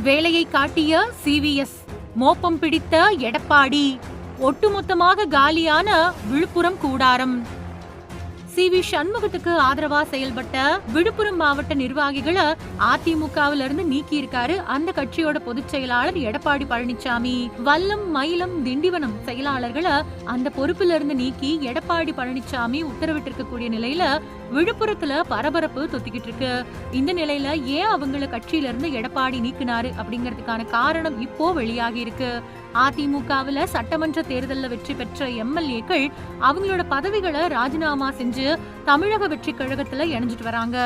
வேலையை காட்டிய சிவிஎஸ், மோப்பம் பிடித்த எடப்பாடி, ஒட்டுமொத்தமாக காலியான விழுப்புரம் கூடாரம். சி.வி. சண்முகத்துக்கு ஆதரவா செயல்பட்ட விழுப்புரம் மாவட்ட நிர்வாகிகளை அதிமுகவில இருந்து நீக்கி இருக்காரு அந்த கட்சியோட பொதுச் செயலாளர் எடப்பாடி பழனிசாமி. வல்லம், மயிலம், திண்டிவனம் செயலாளர்களை அந்த பொறுப்பில இருந்து நீக்கி எடப்பாடி பழனிசாமி உத்தரவிட்டிருக்கக்கூடிய நிலையில விழுப்புரத்துல பரபரப்பு தொத்திக்கிட்டு இருக்கு. இந்த நிலையில ஏன் அவங்கள கட்சியில இருந்து எடப்பாடி நீக்கினாரு அப்படிங்கறதுக்கான காரணம் இப்போ வெளியாகி இருக்கு. அதிமுகவில சட்டமன்ற தேர்தலில் வெற்றி பெற்ற எம்எல்ஏக்கள் அவங்களோட பதவிகளை ராஜினாமா செஞ்சு தமிழக வெற்றி கழகத்துல இணைஞ்சிட்டு வராங்க.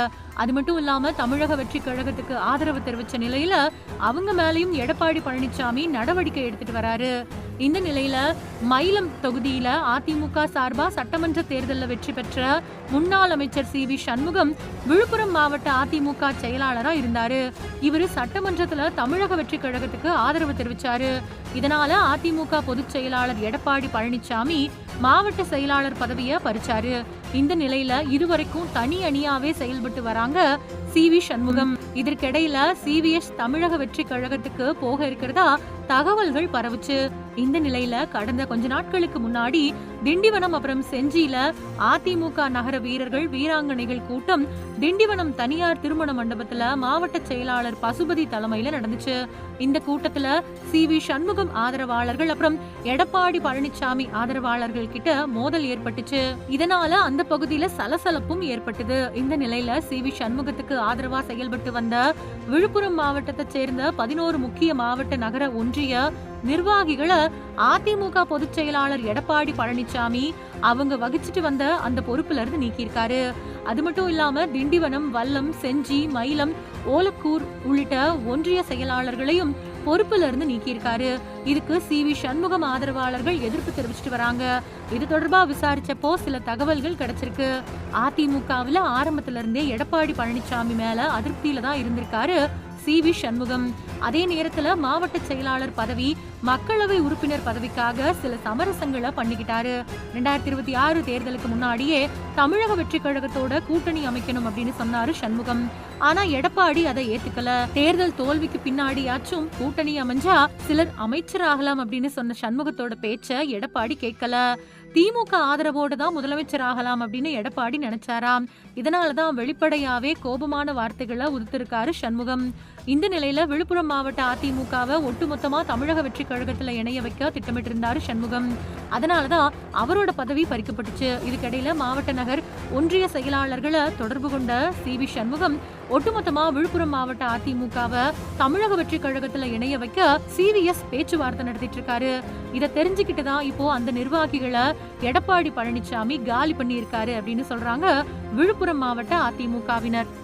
அது மட்டும் இல்லாம தமிழக வெற்றி கழகத்துக்கு ஆதரவு தெரிவிச்ச நிலையில அவங்க மேலையும் எடப்பாடி பழனிசாமி நடவடிக்கை எடுத்துட்டு வராரு. இந்த நிலையில மயிலம் தொகுதியில அதிமுக சார்பா சட்டமன்ற தேர்தலில் வெற்றி பெற்ற முன்னாள் அமைச்சர் சி.வி. சண்முகம் விழுப்புரம் மாவட்ட அதிமுக செயலாளரா இருந்தாரு. இவரு சட்டமன்றத்துல தமிழக வெற்றி கழகத்துக்கு ஆதரவு தெரிவிச்சாரு. இதனால அதிமுக பொதுச் செயலாளர் எடப்பாடி பழனிசாமி மாவட்ட செயலாளர் பதவியை பறிச்சாரு. இந்த நிலையில இதுவரைக்கும் தனி அணியாவே செயல்பட்டு வராங்க சி.வி. சண்முகம். இதற்கிடையில சிவிஎஸ் தமிழக வெற்றி கழகத்துக்கு போக இருக்கிறதா தகவல்கள் பரவுச்சு. இந்த நிலையில கடந்த கொஞ்ச நாட்களுக்கு முன்னாடி திண்டிவனம் அப்புறம் செஞ்சியில அதிமுக நகர வீரர்கள் வீராங்கனைகள் கூட்டம் திண்டிவனம் தனியார் திருமண மண்டபத்துல மாவட்ட செயலாளர் பசுபதி தலைமையில நடந்துச்சு. இந்த கூட்டத்துல சி.வி. சண்முகம் ஆதரவாளர்கள் அப்புறம் எடப்பாடி பழனிசாமி ஆதரவாளர்கள் கிட்ட மோதல் ஏற்பட்டுச்சு. இதனால அந்த பகுதியில சலசலப்பும் ஏற்பட்டது. இந்த நிலையில சி.வி. சண்முகத்துக்கு ஆதரவா செயல்பட்டு வந்த விழுப்புரம் மாவட்டத்தை சேர்ந்த 11 முக்கிய மாவட்ட நகர ஒன்றிய நிர்வாகிகளை அதிமுக பொதுச் செயலாளர் எடப்பாடி பழனிசாமி அவங்க வகிச்சுட்டு வந்த அந்த பொறுப்புல இருந்து நீக்கியிருக்காரு. அது மட்டும் இல்லாம திண்டிவனம், வல்லம், செஞ்சி, மயிலம், ஓலக்கூர் உள்ளிட்ட ஒன்றிய செயலாளர்களையும் பொறுப்புல இருந்து நீக்கியிருக்காரு. இதுக்கு சி.வி. சண்முகம் ஆதரவாளர்கள் எதிர்ப்பு தெரிவிச்சுட்டு வராங்க. இது தொடர்பா விசாரிச்சப்போ சில தகவல்கள் கிடைச்சிருக்கு. அதிமுகவுல ஆரம்பத்துல இருந்தே எடப்பாடி பழனிசாமி மேல அதிருப்தியில தான் இருந்திருக்காரு சி.வி. சண்முகம். அதே நேரத்துல மாவட்ட செயலாளர் பதவி, மக்களவை உறுப்பினர் பதவிக்காக சில சமரசங்களை பண்ணிக்கிட்டாரு. 2026 தேர்தலுக்கு முன்னாடியே தமிழக வெற்றி கழகத்தோட கூட்டணி அமைக்கணும் அப்படின்னு சொன்னாரு சண்முகம். ஆனா எடப்பாடி அதை ஏத்துக்கல. தேர்தல் தோல்விக்கு பின்னாடியாச்சும் கூட்டணி அமைஞ்சா சிலர் அமைச்சராகலாம் அப்படின்னு சொன்ன சண்முகத்தோட பேச்ச எடப்பாடி கேட்கல. திமுக ஆதரவோடு தான் முதலமைச்சர் ஆகலாம் அப்படின்னு எடப்பாடி நினைச்சாராம். இதனாலதான் வெளிப்படையாவே கோபமான வார்த்தைகளை உதிர்த்திருக்காரு சண்முகம். இந்த நிலையில விழுப்புரம் மாவட்ட அதிமுகவை ஒட்டுமொத்தமா தமிழக வெற்றி கழகத்துல இணைய வைக்க திட்டமிட்டிருந்தாரு சண்முகம். அதனாலதான் அவரோட பதவி பறிக்கப்பட்டுச்சு. இதுக்கிடையில மாவட்ட நகர் ஒன்றிய செயலாளர்களை தொடர்பு கொண்ட சி.வி. சண்முகம் ஒட்டுமொத்தமா விழுப்புரம் மாவட்ட அதிமுகவை தமிழக வெற்றி கழகத்துல இணைய வைக்க சிவிஎஸ் பேச்சுவார்த்தை நடத்திட்டு இருக்காரு. இதை தெரிஞ்சுக்கிட்டுதான் இப்போ அந்த நிர்வாகிகளை எடப்பாடி பழனிசாமி காலி பண்ணி இருக்காரு அப்படின்னு சொல்றாங்க விழுப்புரம் மாவட்ட அதிமுகவினர்.